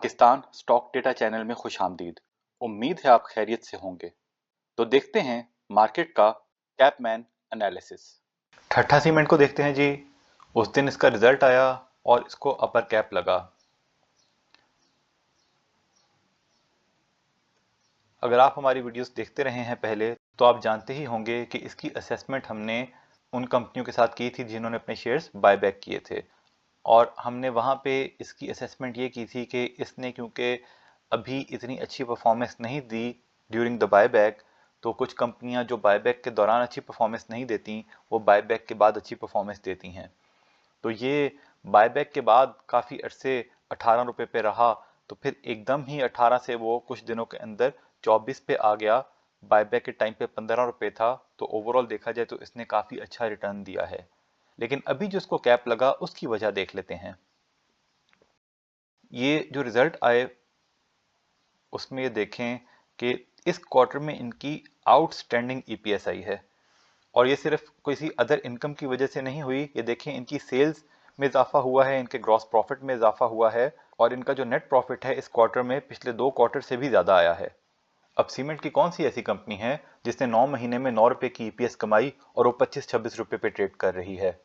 Pakistan stock data channel में खुश आमदीद। उम्मीद है आप खैरियत से होंगे। तो देखते हैं मार्केट का कैपमैन एनालिसिस। ठट्ठा सीमेंट को देखते हैं जी। उस दिन इसका रिजल्ट आया और इसको अपर कैप लगा। अगर आप हमारी वीडियोस देखते रहे हैं पहले तो आप जानते ही होंगे कि इसकी असेसमेंट हमने उन कंपनियों के साथ की थी जिन्होंने अपने शेयर्स बायबैक किए थे, और हमने वहाँ पे इसकी असेसमेंट ये की थी कि इसने क्योंकि अभी इतनी अच्छी परफॉर्मेंस नहीं दी ड्यूरिंग द बायबैक, तो कुछ कंपनियां जो बायबैक के दौरान अच्छी परफॉर्मेंस नहीं देती वो बायबैक के बाद अच्छी परफॉर्मेंस देती हैं। तो ये बायबैक के बाद काफ़ी अरसे 18 रुपये पे रहा, तो फिर एकदम ही 18 से वो कुछ दिनों के अंदर 24 पे आ गया। बायबैक के टाइम पे 15 रुपये था, तो ओवरऑल देखा जाए तो इसने काफ़ी अच्छा रिटर्न दिया है। लेकिन अभी जो इसको कैप लगा उसकी वजह देख लेते हैं। ये जो रिजल्ट आए उसमें ये देखें कि इस क्वार्टर में इनकी आउटस्टैंडिंग ईपीएस आई है, और ये सिर्फ किसी अदर इनकम की वजह से नहीं हुई। ये देखें इनकी सेल्स में इजाफा हुआ है, इनके ग्रॉस प्रॉफिट में इजाफा हुआ है, और इनका जो नेट प्रॉफिट है इस क्वार्टर में पिछले 2 क्वार्टर से भी ज़्यादा आया है। अब सीमेंट की कौन सी ऐसी कंपनी है जिसने 9 महीने में 9 रुपये की ईपीएस कमाई और वो 25-26 रुपये पे ट्रेड कर रही है।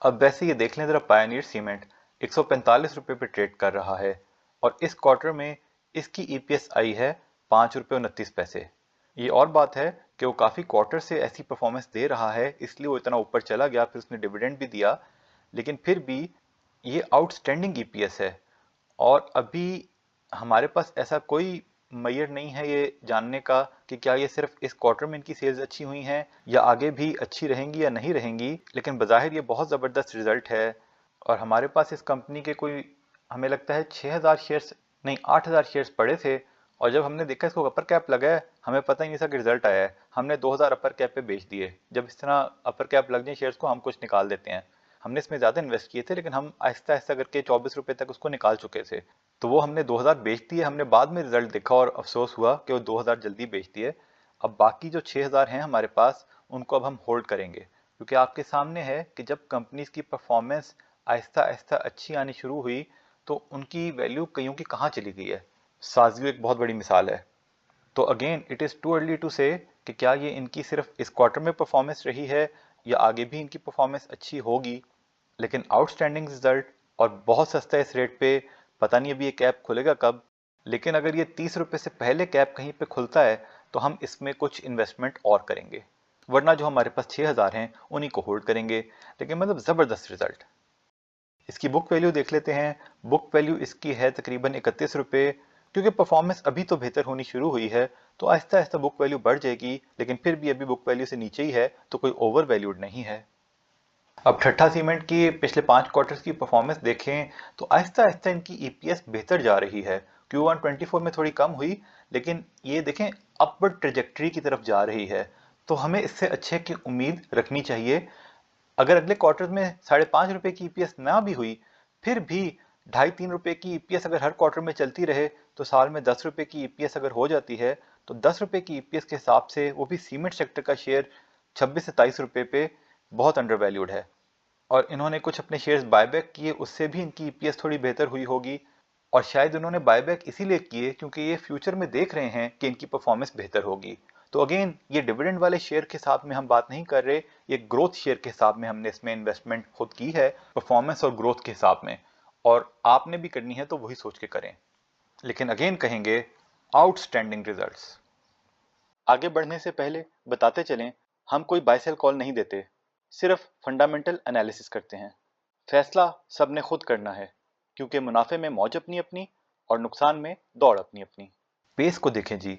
अब वैसे ये देख लें ज़रा, पायनियर सीमेंट 145 रुपये पे ट्रेड कर रहा है, और इस क्वार्टर में इसकी ईपीएस आई है 5 रुपये 29 पैसे। ये और बात है कि वो काफ़ी क्वार्टर से ऐसी परफॉर्मेंस दे रहा है, इसलिए वो इतना ऊपर चला गया, फिर उसने डिविडेंड भी दिया, लेकिन फिर भी ये आउटस्टैंडिंग ईपीएस है। और अभी हमारे पास ऐसा कोई मैयर नहीं है ये जानने का कि क्या ये सिर्फ इस क्वार्टर में इनकी सेल्स अच्छी हुई हैं या आगे भी अच्छी रहेंगी या नहीं रहेंगी, लेकिन बज़ाहिर ये बहुत ज़बरदस्त रिजल्ट है। और हमारे पास इस कंपनी के कोई, हमें लगता है 6000 शेयर्स नहीं 8000 शेयर्स पड़े थे, और जब हमने देखा इसको अपर कैप लगा है, हमें पता ही नहीं था कि रिजल्ट आया है, हमने 2000 अपर कैप पे बेच दिए। जब इस तरह अपर कैप लग जाए शेयर्स को हम कुछ निकाल देते हैं। हमने इसमें ज़्यादा इन्वेस्ट किए थे, लेकिन हम आहिस्ता आहिस्ता करके 24 रुपये तक उसको निकाल चुके थे, तो वो हमने 2000 बेच दिए। हमने बाद में रिजल्ट देखा और अफसोस हुआ कि वो 2000 जल्दी बेच दिए। अब बाकी जो 6000 हैं हमारे पास, उनको अब हम होल्ड करेंगे, क्योंकि आपके सामने है कि जब कंपनीज की परफॉर्मेंस आहिस्ता आहिस्ता अच्छी आनी शुरू हुई तो उनकी वैल्यू कईयों की कहाँ चली गई है। साजियो एक बहुत बड़ी मिसाल है। तो again it is too early to say कि क्या ये इनकी सिर्फ इस क्वार्टर में परफॉर्मेंस रही है या आगे भी इनकी परफॉर्मेंस अच्छी होगी। लेकिन आउटस्टैंडिंग रिजल्ट और बहुत सस्ता है इस रेट पे, पता नहीं अभी ये कैप खुलेगा कब, लेकिन अगर ये 30 रुपये से पहले कैप कहीं पे खुलता है तो हम इसमें कुछ इन्वेस्टमेंट और करेंगे, वरना जो हमारे पास 6000 हैं उन्हीं को होल्ड करेंगे। लेकिन मतलब ज़बरदस्त रिजल्ट। इसकी बुक वैल्यू देख लेते हैं। बुक वैल्यू इसकी है तकरीबन 31 रुपये। क्योंकि परफॉर्मेंस अभी तो बेहतर होनी शुरू हुई है तो आहिस्ता आहिस्ता बुक वैल्यू बढ़ जाएगी, लेकिन फिर भी अभी बुक वैल्यू से नीचे ही है, तो कोई ओवर वैल्यूड नहीं है। अब ठट्ठा सीमेंट की पिछले 5 क्वार्टर्स की परफॉर्मेंस देखें तो आहिस्ता आहिस्ता इनकी ईपीएस बेहतर जा रही है। Q1 24 में थोड़ी कम हुई, लेकिन ये देखें अपवर्ड ट्रेजेक्टरी की तरफ जा रही है, तो हमें इससे अच्छे की उम्मीद रखनी चाहिए। अगर अगले क्वार्टर में 5.5 रुपए की ईपीएस ना भी हुई, फिर भी 2.5-3 रुपए की ईपीएस अगर हर क्वार्टर में चलती रहे तो साल में 10 रुपए की ईपीएस अगर हो जाती है, तो 10 रुपए की ईपीएस के हिसाब से वो भी सीमेंट सेक्टर का शेयर 26 से 27 रुपए पे बहुत अंडर वैल्यूड है। और इन्होंने कुछ अपने शेयर्स बायबैक किए, उससे भी इनकी ईपीएस थोड़ी बेहतर हुई होगी, और शायद इन्होंने बायबैक इसीलिए किए क्योंकि ये फ्यूचर में देख रहे हैं कि इनकी परफॉर्मेंस बेहतर होगी। तो अगेन ये डिविडेंड वाले शेयर के हिसाब में हम बात नहीं कर रहे, ये ग्रोथ शेयर के हिसाब में हमने इसमें इन्वेस्टमेंट खुद की है, परफॉर्मेंस और ग्रोथ के हिसाब में, और आपने भी करनी है तो वही सोच के करें। लेकिन अगेन कहेंगे आउटस्टैंडिंग रिजल्ट्स। आगे बढ़ने से पहले बताते चलें, हम कोई बाय सेल कॉल नहीं देते, सिर्फ फंडामेंटल एनालिसिस करते हैं। फैसला सबने खुद करना है, क्योंकि मुनाफे में मौज अपनी अपनी और नुकसान में दौड़ अपनी अपनी। पेस को देखें जी।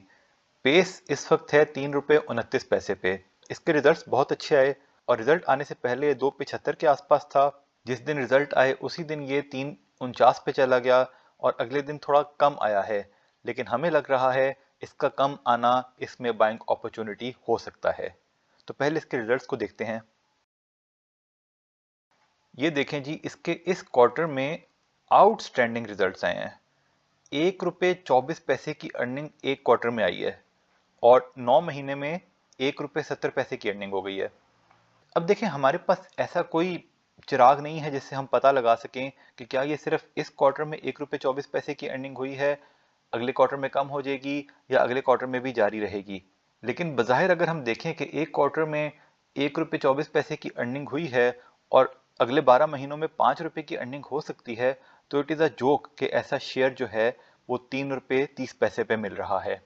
पेस इस वक्त है 3 रुपये 29 पैसे पे। इसके रिजल्ट्स बहुत अच्छे आए, और रिजल्ट आने से पहले ये 2.75 के आसपास था। जिस दिन रिजल्ट आए उसी दिन ये 3.49 पे चला गया, और अगले दिन थोड़ा कम आया है, लेकिन हमें लग रहा है इसका कम आना, इसमें बाइंग अपॉर्चुनिटी हो सकता है। तो पहले इसके रिजल्ट्स को देखते हैं। ये देखें जी, इसके इस क्वार्टर में आउटस्टैंडिंग रिजल्ट्स आए हैं। 1 रुपये 24 पैसे की अर्निंग एक क्वार्टर में आई है, और 9 महीने में 1 रुपये 70 पैसे की अर्निंग हो गई है। अब देखें, हमारे पास ऐसा कोई चिराग नहीं है जिससे हम पता लगा सकें कि क्या ये सिर्फ इस क्वार्टर में 1 रुपये 24 पैसे की अर्निंग हुई है, अगले क्वार्टर में कम हो जाएगी या अगले क्वार्टर में भी जारी रहेगी। लेकिन बज़ाहिर अगर हम देखें कि एक क्वार्टर में 1 रुपये 24 पैसे की अर्निंग हुई है और अगले 12 महीनों में 5 रुपए की अर्निंग हो सकती है, तो इट इज़ अ जोक कि ऐसा शेयर जो है वो 3 रुपये 30 पैसे पे मिल रहा है।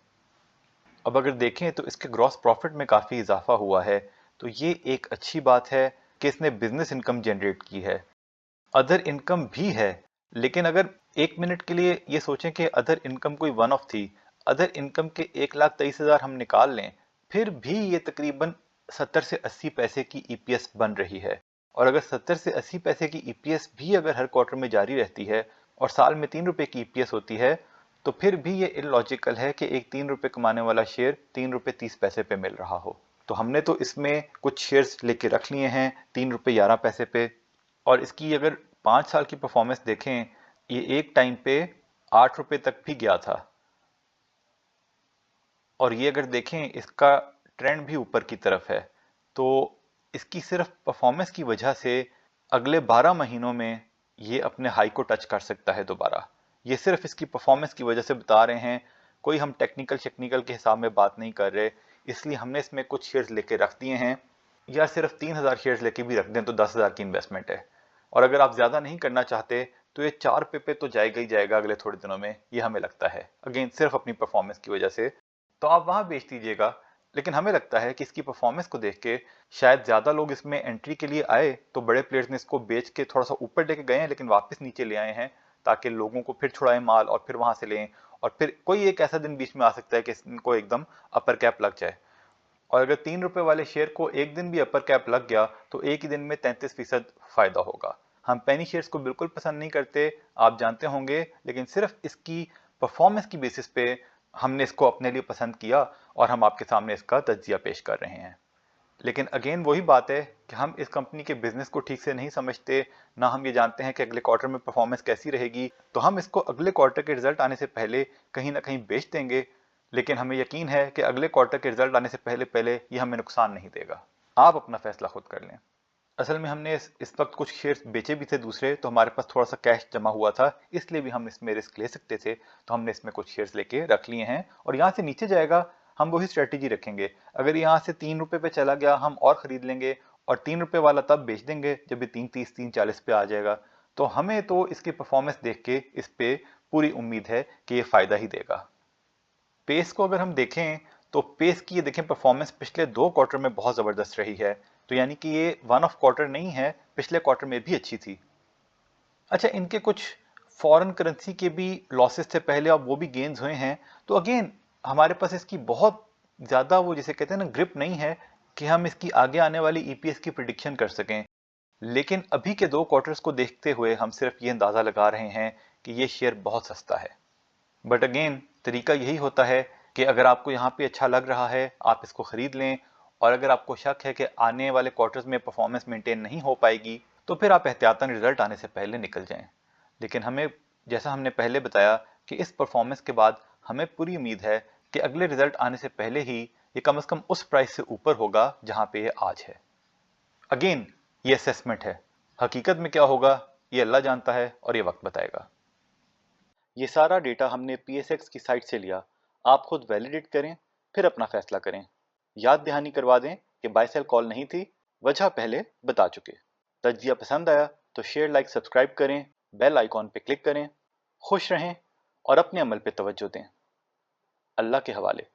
अब अगर देखें तो इसके ग्रॉस प्रॉफिट में काफ़ी इजाफा हुआ है, तो ये एक अच्छी बात है कि इसने बिजनेस इनकम जनरेट की है। अदर इनकम भी है, लेकिन अगर 1 मिनट के लिए ये सोचें कि अदर इनकम कोई वन ऑफ थी, अदर इनकम के 1,23,000 हम निकाल लें, फिर भी ये तकरीबन 70 से 80 पैसे की ईपीएस बन रही है। और अगर 70 से 80 पैसे की ईपीएस भी अगर हर क्वार्टर में जारी रहती है और साल में 3 रुपए की ईपीएस होती है, तो फिर भी ये इलॉजिकल है कि एक 3 रुपए कमाने वाला शेयर 3 रुपए 30 पैसे पे मिल रहा हो। तो हमने तो इसमें कुछ शेयर्स लेके रख लिए हैं 3 रुपए 11 पैसे पे, और इसकी अगर 5 साल की परफॉर्मेंस देखें, ये एक टाइम पे 8 रुपए तक भी गया था। और ये अगर देखें इसका ट्रेंड भी ऊपर की तरफ है, तो इसकी सिर्फ परफॉर्मेंस की वजह से अगले 12 महीनों में ये अपने हाई को टच कर सकता है दोबारा। ये सिर्फ इसकी परफॉर्मेंस की वजह से बता रहे हैं, कोई हम टेक्निकल के हिसाब में बात नहीं कर रहे, इसलिए हमने इसमें कुछ शेयर्स लेके रख दिए हैं। या सिर्फ 3,000 शेयर्स लेके भी रख दें तो 10,000 की इन्वेस्टमेंट है। और अगर आप ज्यादा नहीं करना चाहते तो ये 4 पे तो जाएगा ही जाएगा अगले थोड़े दिनों में, ये हमें लगता है, अगेन सिर्फ अपनी परफॉर्मेंस की वजह से। तो आप वहां बेच दीजिएगा, लेकिन हमें लगता है कि इसकी परफॉर्मेंस को देख के शायद ज्यादा लोग इसमें एंट्री के लिए आए, तो बड़े प्लेयर्स ने इसको बेच के थोड़ा सा ऊपर लेके गए हैं लेकिन वापस नीचे ले आए हैं, ताकि लोगों को फिर छुड़ाएं माल और फिर वहां से लें, और फिर कोई एक ऐसा दिन बीच में आ सकता है कि इनको एकदम अपर कैप लग जाए। और अगर 3 रुपए वाले शेयर को एक दिन भी अपर कैप लग गया तो एक ही दिन में 33% फायदा होगा। हम पेनी शेयर्स को बिल्कुल पसंद नहीं करते, आप जानते होंगे, लेकिन सिर्फ इसकी परफॉर्मेंस की बेसिस पे हमने इसको अपने लिए पसंद किया और हम आपके सामने इसका तज्जिया पेश कर रहे हैं। लेकिन अगेन वही बात है कि हम इस कंपनी के बिजनेस को ठीक से नहीं समझते, ना हम ये जानते हैं कि अगले क्वार्टर में परफॉर्मेंस कैसी रहेगी, तो हम इसको अगले क्वार्टर के रिजल्ट आने से पहले कहीं ना कहीं बेच देंगे। लेकिन हमें यकीन है कि अगले क्वार्टर के रिजल्ट आने से पहले पहले ये हमें नुकसान नहीं देगा। आप अपना फैसला खुद कर लें। असल में हमने इस वक्त कुछ शेयर्स बेचे भी थे दूसरे, तो हमारे पास थोड़ा सा कैश जमा हुआ था, इसलिए भी हम इसमें रिस्क ले सकते थे, तो हमने इसमें कुछ शेयर्स लेके रख लिए हैं। और यहाँ से नीचे जाएगा हम वही स्ट्रेटेजी रखेंगे, अगर यहाँ से 3 रुपए पे चला गया हम और खरीद लेंगे, और 3 रुपए वाला तब बेच देंगे जब ये 3.30 3.40 पे आ जाएगा। तो हमें तो इसकी परफॉर्मेंस देख के इस पे पूरी उम्मीद है कि ये फायदा ही देगा। पेस को अगर हम देखें तो पेस की ये देखें परफॉर्मेंस पिछले 2 क्वार्टर में बहुत जबरदस्त रही है, तो यानी कि ये वन ऑफ क्वार्टर नहीं है, पिछले क्वार्टर में भी अच्छी थी। अच्छा, इनके कुछ फॉरेन करेंसी के भी लॉसेस थे पहले और वो भी गेन्स हुए हैं, तो अगेन हमारे पास इसकी बहुत ज्यादा वो जिसे कहते हैं ना ग्रिप नहीं है कि हम इसकी आगे आने वाली ईपीएस की प्रिडिक्शन कर सकें। लेकिन अभी के 2 क्वार्टर्स को देखते हुए हम सिर्फ ये अंदाजा लगा रहे हैं कि ये शेयर बहुत सस्ता है। बट अगेन तरीका यही होता है कि अगर आपको यहाँ पे अच्छा लग रहा है आप इसको खरीद लें, और अगर आपको शक है कि आने वाले क्वार्टर्स में परफॉर्मेंस मेंटेन नहीं हो पाएगी तो फिर आप एहतियातन रिजल्ट आने से पहले निकल जाएं। लेकिन हमें, जैसा हमने पहले बताया, कि इस परफॉर्मेंस के बाद हमें पूरी उम्मीद है कि अगले रिजल्ट आने से पहले ही ये कम से कम उस प्राइस से ऊपर होगा जहां पे ये आज है। अगेन ये असेसमेंट है, हकीकत में क्या होगा ये अल्लाह जानता है और ये वक्त बताएगा। ये सारा डेटा हमने पीएसएक्स की साइट से लिया, आप खुद वैलिडेट करें फिर अपना फैसला करें। याद दहानी करवा दें कि बाय सेल कॉल नहीं थी, वजह पहले बता चुके। तज्जिया पसंद आया तो शेयर लाइक सब्सक्राइब करें, बेल आइकॉन पे क्लिक करें। खुश रहें और अपने अमल पे तवज्जो दें। अल्लाह के हवाले।